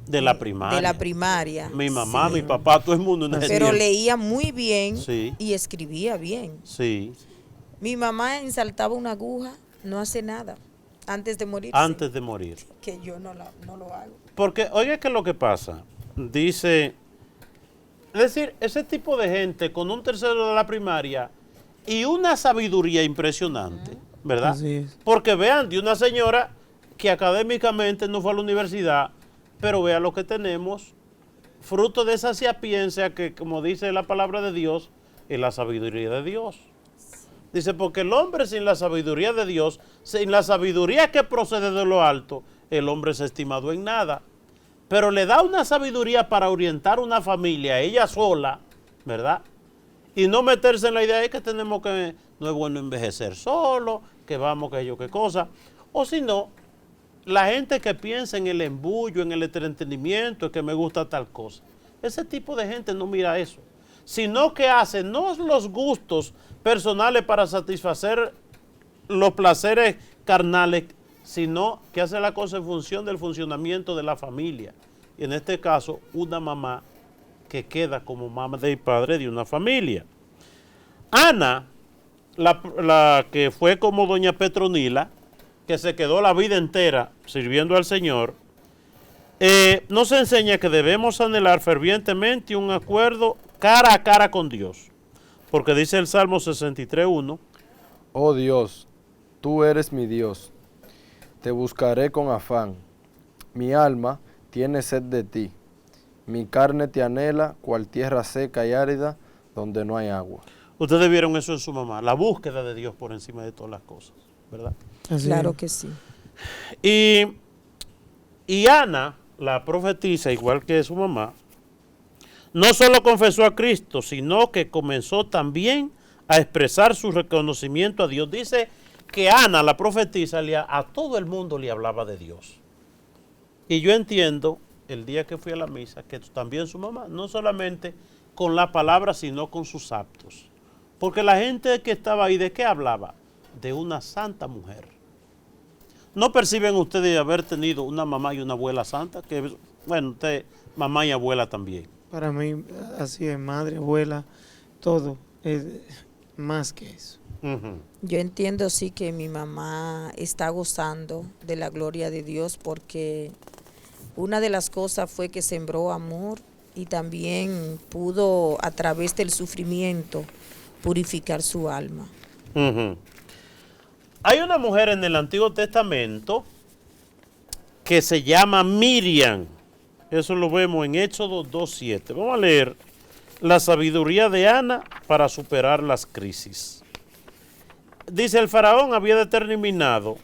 De la primaria. De la primaria. Mi mamá, sí. mi papá, todo el mundo. en ese Pero tiempo. leía muy bien Sí. y escribía bien. Sí. Mi mamá ensaltaba una aguja, no hace nada, antes de morirse. Antes de morir. Que yo no lo hago. Porque, oiga, ¿qué es lo que pasa? Dice, es decir, ese tipo de gente con un tercero de la primaria y una sabiduría impresionante, ¿verdad? Así es. Porque vean, de una señora que académicamente no fue a la universidad, pero vea lo que tenemos, fruto de esa sapiencia que, como dice la palabra de Dios, es la sabiduría de Dios. Dice, porque el hombre sin la sabiduría de Dios, sin la sabiduría que procede de lo alto, el hombre es estimado en nada. Pero le da una sabiduría para orientar una familia, ella sola, ¿verdad? Y no meterse en la idea de que tenemos que, no es bueno envejecer solo, que vamos, que yo, qué cosa. O si no, la gente que piensa en el embullo, en el entretenimiento, que me gusta tal cosa. Ese tipo de gente no mira eso, sino que hace no los gustos personales para satisfacer los placeres carnales, sino que hace la cosa en función del funcionamiento de la familia, y en este caso una mamá que queda como madre y padre de una familia. Ana, la que fue como doña Petronila, que se quedó la vida entera sirviendo al Señor, nos enseña que debemos anhelar fervientemente un acuerdo cara a cara con Dios. Porque dice el Salmo 63:1, Oh Dios, tú eres mi Dios, te buscaré con afán. Mi alma tiene sed de ti, mi carne te anhela, cual tierra seca y árida, donde no hay agua. ustedes vieron eso en su mamá, la búsqueda de Dios por encima de todas las cosas, ¿verdad? Así Claro es. que sí. Y Ana, la profetisa, igual que su mamá, no solo confesó a Cristo, sino que comenzó también a expresar su reconocimiento a Dios. Dice que Ana, la profetisa, a todo el mundo le hablaba de Dios. Y yo entiendo, el día que fui a la misa, que también su mamá, no solamente con la palabra, sino con sus actos. Porque la gente que estaba ahí, ¿de qué hablaba? De una santa mujer. ¿No perciben ustedes haber tenido una mamá y una abuela santa? Que, bueno, usted, mamá y abuela también. Para mí, así es, madre, abuela, todo es más que eso. Ujú. Yo entiendo sí que mi mamá está gozando de la gloria de Dios porque una de las cosas fue que sembró amor y también pudo a través del sufrimiento purificar su alma. Ujú. Hay una mujer en el Antiguo Testamento que se llama Miriam. Eso lo vemos en Éxodo 2:7. Vamos a leer la sabiduría de Ana para superar las crisis. Dice, el faraón había determinado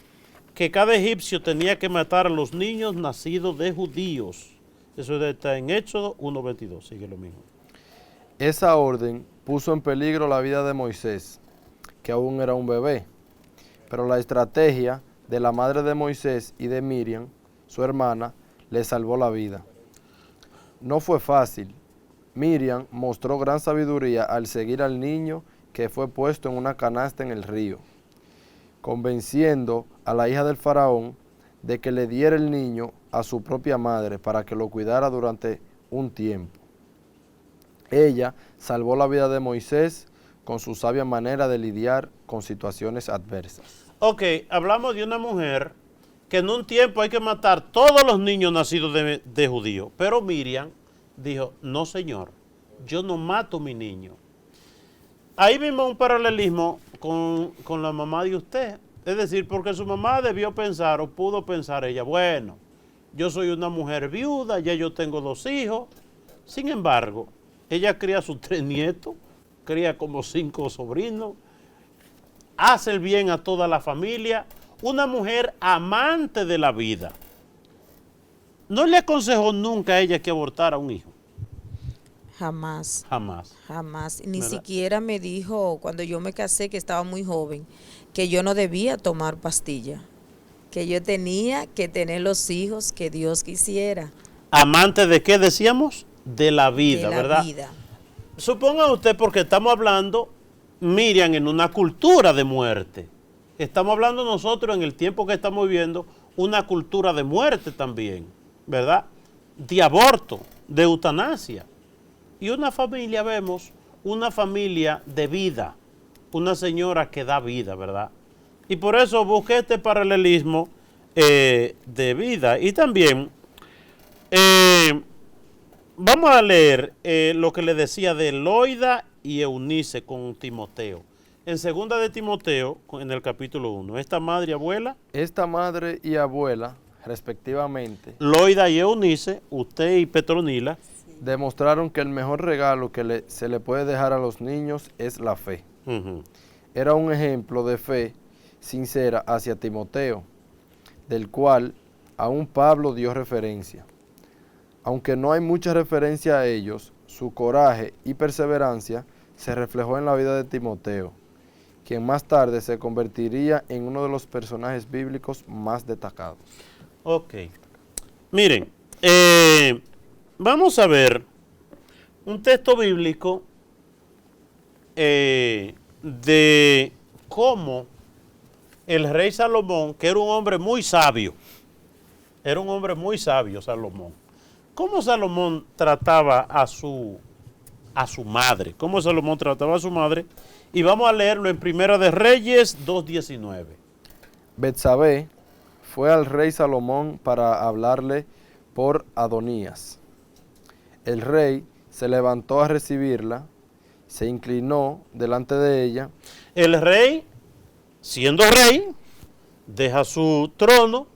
que cada egipcio tenía que matar a los niños nacidos de judíos. Eso está en Éxodo 1:22. Sigue lo mismo. Esa orden puso en peligro la vida de Moisés, que aún era un bebé. Pero la estrategia de la madre de Moisés y de Miriam, su hermana, le salvó la vida. No fue fácil. Miriam mostró gran sabiduría al seguir al niño que fue puesto en una canasta en el río, convenciendo a la hija del faraón de que le diera el niño a su propia madre para que lo cuidara durante un tiempo. Ella salvó la vida de Moisés con su sabia manera de lidiar con situaciones adversas. Ok, hablamos de una mujer que en un tiempo hay que matar todos los niños nacidos de judíos. Pero Miriam dijo, no señor, yo no mato a mi niño. Ahí vimos un paralelismo con la mamá de usted. Es decir, porque su mamá debió pensar o pudo pensar ella, bueno, yo soy una mujer viuda, ya yo tengo 2 hijos. Sin embargo, ella cría sus 3 nietos, cría como 5 sobrinos, hace el bien a toda la familia, una mujer amante de la vida. No le aconsejó nunca a ella que abortara un hijo, Jamás. jamás. Jamás. Ni ¿Verdad? siquiera me dijo cuando yo me casé, que estaba muy joven, que yo no debía tomar pastilla, que yo tenía que tener los hijos que Dios quisiera. ¿Amante de qué decíamos? De la vida, de la ¿verdad? vida. Suponga usted, porque estamos hablando, Miriam, en una cultura de muerte. Estamos hablando nosotros en el tiempo que estamos viviendo, una cultura de muerte también, ¿verdad? De aborto, de eutanasia. Y una familia, vemos, una familia de vida, una señora que da vida, ¿verdad? Y por eso busqué este paralelismo de vida. Y también vamos a leer lo que le decía de Loida y Eunice con Timoteo. En 2 de Timoteo, en el capítulo 1, esta madre y abuela, Esta madre y abuela, respectivamente, Loida y Eunice, usted y Petronila, demostraron que el mejor regalo que se le puede dejar a los niños es la fe. Era un ejemplo de fe sincera hacia Timoteo, del cual aún Pablo dio referencia. Aunque no hay mucha referencia a ellos, su coraje y perseverancia se reflejó en la vida de Timoteo, quien más tarde se convertiría en uno de los personajes bíblicos más destacados. Ok. Miren, vamos a ver un texto bíblico de cómo el rey Salomón, que era un hombre muy sabio, Salomón, ¿cómo Salomón trataba a su madre? ¿Cómo Salomón trataba a su madre? Y vamos a leerlo en Primera de Reyes 2:19. Betsabé fue al rey Salomón para hablarle por Adonías. El rey se levantó a recibirla, se inclinó delante de ella. El rey, siendo rey, deja su trono,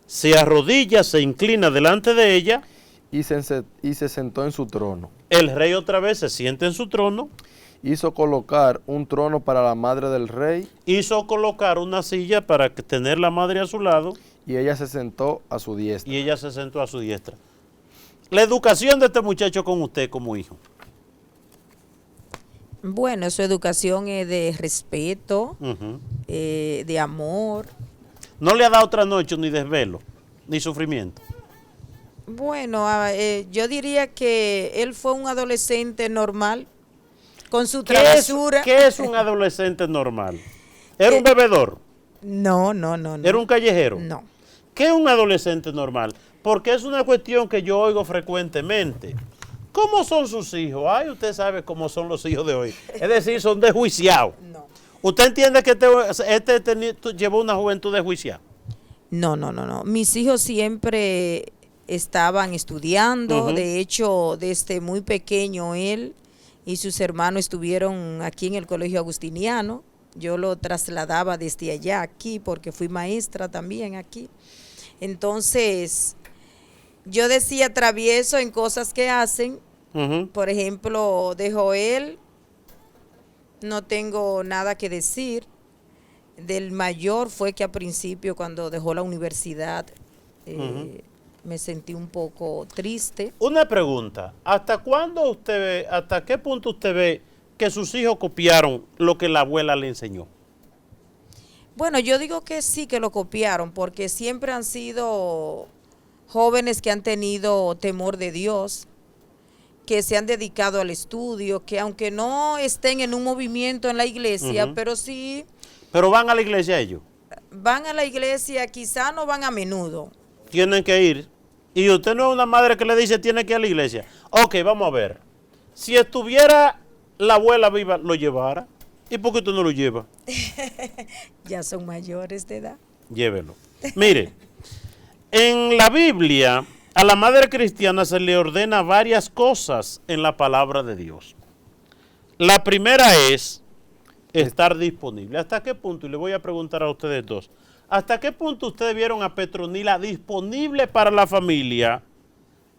se arrodilla, se inclina delante de ella. Y se sentó en su trono. El rey otra vez se sienta en su trono. Hizo colocar un trono para la madre del rey. Hizo colocar una silla para tener la madre a su lado. Y ella se sentó a su diestra. Y ella se sentó a su diestra. La educación de este muchacho con usted como hijo. Bueno, su educación es de respeto, de amor. No le ha dado trasnocho ni desvelo, ni sufrimiento. Bueno, yo diría que él fue un adolescente normal, con su travesura. ¿Qué es un adolescente normal? ¿Era un bebedor? No. ¿Era un callejero? No. ¿Qué es un adolescente normal? Porque es una cuestión que yo oigo frecuentemente. ¿Cómo son sus hijos? Ay, usted sabe cómo son los hijos de hoy. Es decir, son desjuiciados. No. ¿Usted entiende que llevó una juventud desjuiciada? No. Mis hijos siempre estaban estudiando. De hecho, desde muy pequeño él y sus hermanos estuvieron aquí en el Colegio Agustiniano. Yo lo trasladaba desde allá aquí porque fui maestra también aquí. Entonces, yo decía travieso en cosas que hacen. Por ejemplo, de Joel, no tengo nada que decir. Del mayor fue que al principio, cuando dejó la universidad, me sentí un poco triste. Una pregunta, ¿hasta qué punto usted ve que sus hijos copiaron lo que la abuela le enseñó? Bueno, yo digo que sí que lo copiaron, porque siempre han sido jóvenes que han tenido temor de Dios, que se han dedicado al estudio, que aunque no estén en un movimiento en la iglesia, pero sí... ¿Pero van a la iglesia ellos? Van a la iglesia, quizá no van a menudo. Tienen que ir. Y usted no es una madre que le dice tiene que ir a la iglesia. Ok, vamos a ver. Si estuviera la abuela viva, ¿lo llevara? ¿Y por qué tú no lo llevas? Ya son mayores de edad. Llévelo. Mire, en la Biblia, a la madre cristiana se le ordena varias cosas en la palabra de Dios. La primera es estar disponible. ¿Hasta qué punto? Y le voy a preguntar a ustedes dos. ¿Hasta qué punto ustedes vieron a Petronila disponible para la familia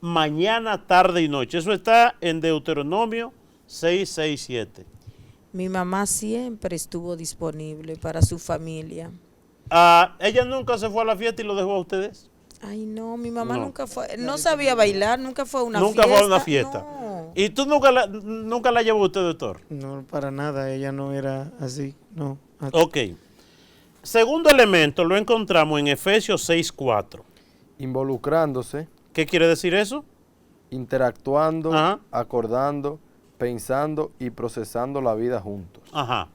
mañana, tarde y noche? Eso está en Deuteronomio 6:6-7. Mi mamá siempre estuvo disponible para su familia. ¿Ella nunca se fue a la fiesta y lo dejó a ustedes? Ay, no, mi mamá No. nunca fue, no sabía bailar, nunca fue a una Nunca fiesta. fue a una fiesta. No. ¿Y tú nunca la llevó usted, doctor? No, para nada, ella no era así, no. Ok. Segundo elemento lo encontramos en Efesios 6:4. Involucrándose, ¿Qué quiere decir eso? interactuando, Ajá. acordando, pensando y procesando la vida juntos. Ajá.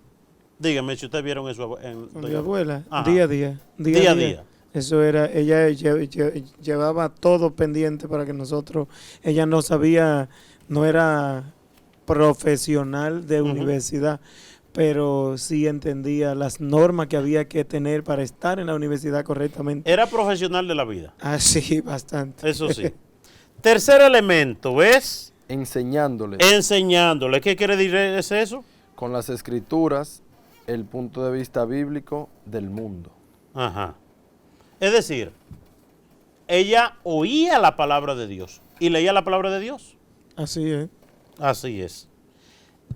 Dígame si ustedes vieron eso en Con mi abuela, Ajá. día a día. Día a día. Eso era, ella llevaba todo pendiente para que nosotros, ella no sabía, no era profesional de universidad, pero sí entendía las normas que había que tener para estar en la universidad correctamente. Era profesional de la vida. Ah, sí, bastante. Eso sí. Tercer elemento es Enseñándoles enseñándole. ¿Qué quiere decir eso? con las escrituras el punto de vista bíblico del mundo. Ajá. Es decir, ella oía la palabra de Dios y leía la palabra de Dios. Así es. Así es.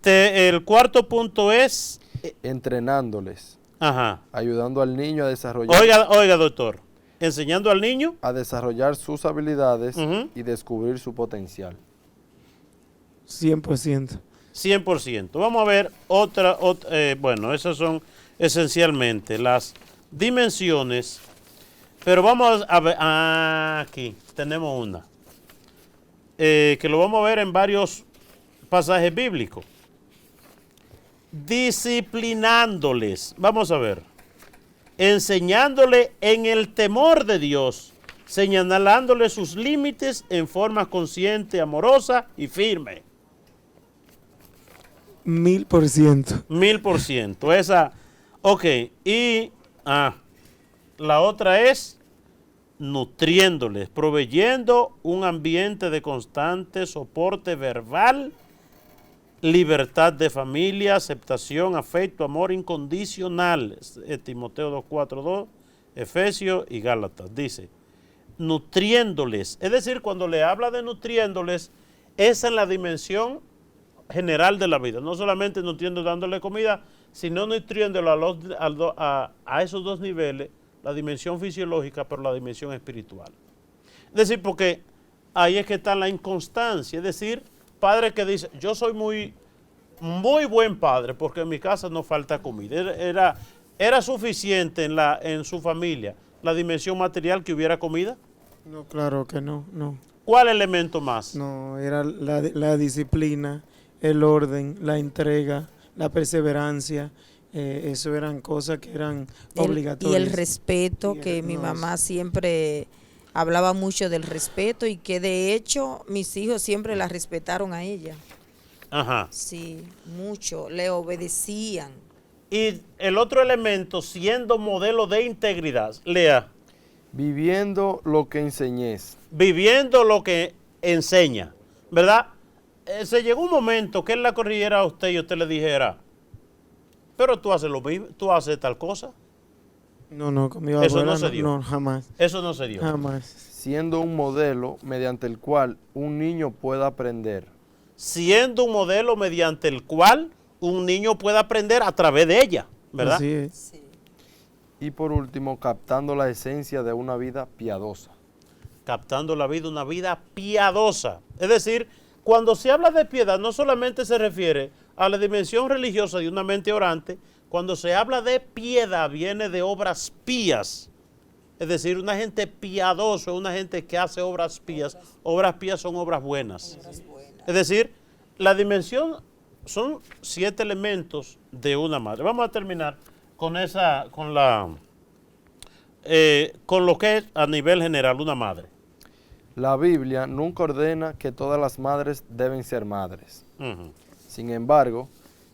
El cuarto punto es... Entrenándoles, Ajá. ayudando al niño a desarrollar, Oiga, doctor. Enseñando al niño. a desarrollar sus habilidades Ujú. y descubrir su potencial. 100%. 100%. Vamos a ver bueno, esas son esencialmente las dimensiones, pero vamos a ver, aquí tenemos una, que lo vamos a ver en varios pasajes bíblicos. Disciplinándoles, vamos a ver, enseñándole en el temor de Dios, señalándole sus límites en forma consciente, amorosa y firme. 1000%. 1000%. Esa, ok. Y la otra es nutriéndoles, proveyendo un ambiente de constante soporte verbal, libertad de familia, aceptación, afecto, amor incondicional. Timoteo 2:4-2, Efesios y Gálatas. Dice, nutriéndoles. Es decir, cuando le habla de nutriéndoles, es en la dimensión general de la vida. No solamente nutriendo dándole comida, sino nutriéndolo a esos dos niveles, la dimensión fisiológica, pero la dimensión espiritual. Es decir, porque ahí es que está la inconstancia. Es decir, padre que dice, yo soy muy buen padre porque en mi casa no falta comida. Era suficiente en su familia la dimensión material que hubiera comida. No, claro que no. ¿Cuál elemento más? No, era la disciplina, el orden, la entrega, la perseverancia. Eso eran cosas que eran obligatorias. Y el respeto, que mi mamá siempre hablaba mucho del respeto y que de hecho mis hijos siempre la respetaron a ella. Ajá. Sí, mucho, le obedecían. Y el otro elemento, siendo modelo de integridad, lea. Viviendo lo que enseñés. Viviendo lo que enseña, ¿verdad? Se llegó un momento que él la corrigiera a usted y usted le dijera, pero tú haces lo mismo, tú haces tal cosa. No, con mi Eso abuela no se dio. no, jamás. Eso no se dio. Jamás. Siendo un modelo mediante el cual un niño pueda aprender. Siendo un modelo mediante el cual un niño puede aprender a través de ella, ¿verdad? Así es. Sí. Y por último, captando la esencia de una vida piadosa. Captando la vida, una vida piadosa. Es decir, cuando se habla de piedad, no solamente se refiere a la dimensión religiosa de una mente orante. Cuando se habla de piedad, viene de obras pías. Es decir, una gente piadosa, una gente que hace obras pías. Obras pías son obras buenas. Es decir, la dimensión son 7 elementos de una madre. Vamos a terminar con lo que es a nivel general una madre. La Biblia nunca ordena que todas las madres deben ser madres. Uh-huh. Sin embargo,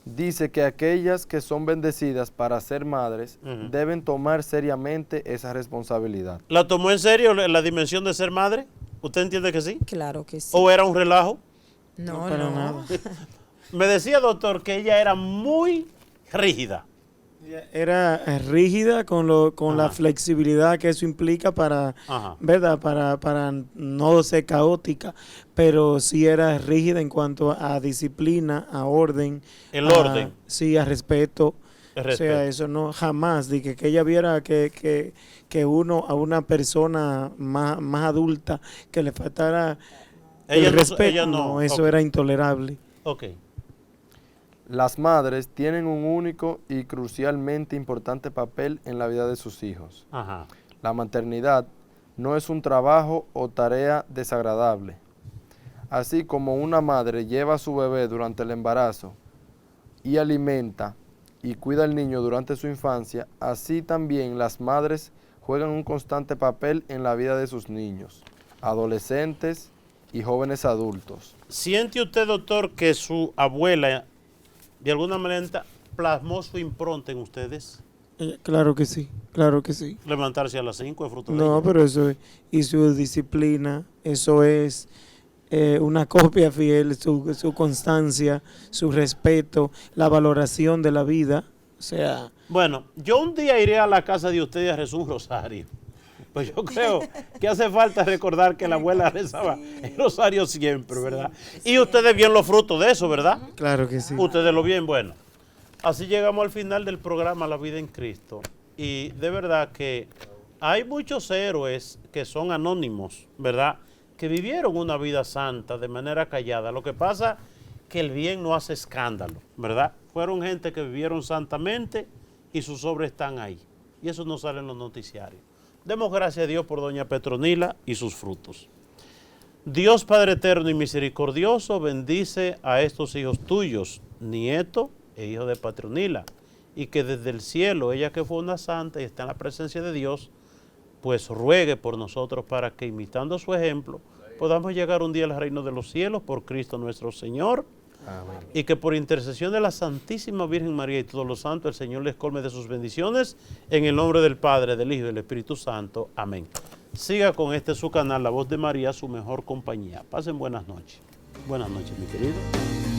dice que aquellas que son bendecidas para ser madres deben tomar seriamente esa responsabilidad. ¿La tomó en serio la dimensión de ser madre? ¿Usted entiende que sí? Claro que sí. ¿O era un relajo? No, para nada. Me decía, doctor, que ella era muy rígida. Era rígida con la flexibilidad que eso implica para, ¿verdad? Para no ser caótica, pero sí era rígida en cuanto a disciplina, a orden. El orden. Sí, a respeto. El O sea, eso no jamás, de que ella viera que a una persona más adulta que le faltara el respeto, no, eso era intolerable. Ok. Las madres tienen un único y crucialmente importante papel en la vida de sus hijos. Ajá. La maternidad no es un trabajo o tarea desagradable. Así como una madre lleva a su bebé durante el embarazo y alimenta y cuida al niño durante su infancia, así también las madres juegan un constante papel en la vida de sus niños, adolescentes y jóvenes adultos. ¿Siente usted, doctor, que su abuela de alguna manera plasmó su impronta en ustedes? Claro que sí, claro que sí. Levantarse a las 5 es fruto de No, ella. pero eso es, y su disciplina, eso es una copia fiel, su constancia, su respeto, la valoración de la vida, o sea... Bueno, yo un día iré a la casa de ustedes a rezar un rosario. Pues yo creo que hace falta recordar que la abuela rezaba el rosario siempre, ¿verdad? Y ustedes vieron los frutos de eso, ¿verdad? Claro que sí. Ustedes lo bien, bueno. Así llegamos al final del programa La Vida en Cristo. Y de verdad que hay muchos héroes que son anónimos, ¿verdad? Que vivieron una vida santa de manera callada. Lo que pasa que el bien no hace escándalo, ¿verdad? Fueron gente que vivieron santamente y sus obras están ahí. Y eso no sale en los noticiarios. Demos gracias a Dios por doña Petronila y sus frutos. Dios Padre eterno y misericordioso, bendice a estos hijos tuyos, nieto e hijo de Petronila, y que desde el cielo, ella que fue una santa y está en la presencia de Dios, pues ruegue por nosotros para que, imitando su ejemplo, podamos llegar un día al reino de los cielos por Cristo nuestro Señor. Amén. Y que por intercesión de la Santísima Virgen María y todos los santos, el Señor les colme de sus bendiciones, en el nombre del Padre, del Hijo y del Espíritu Santo. Amén. Siga con este su canal, La Voz de María, su mejor compañía. Pasen buenas noches. Buenas noches, mi querido.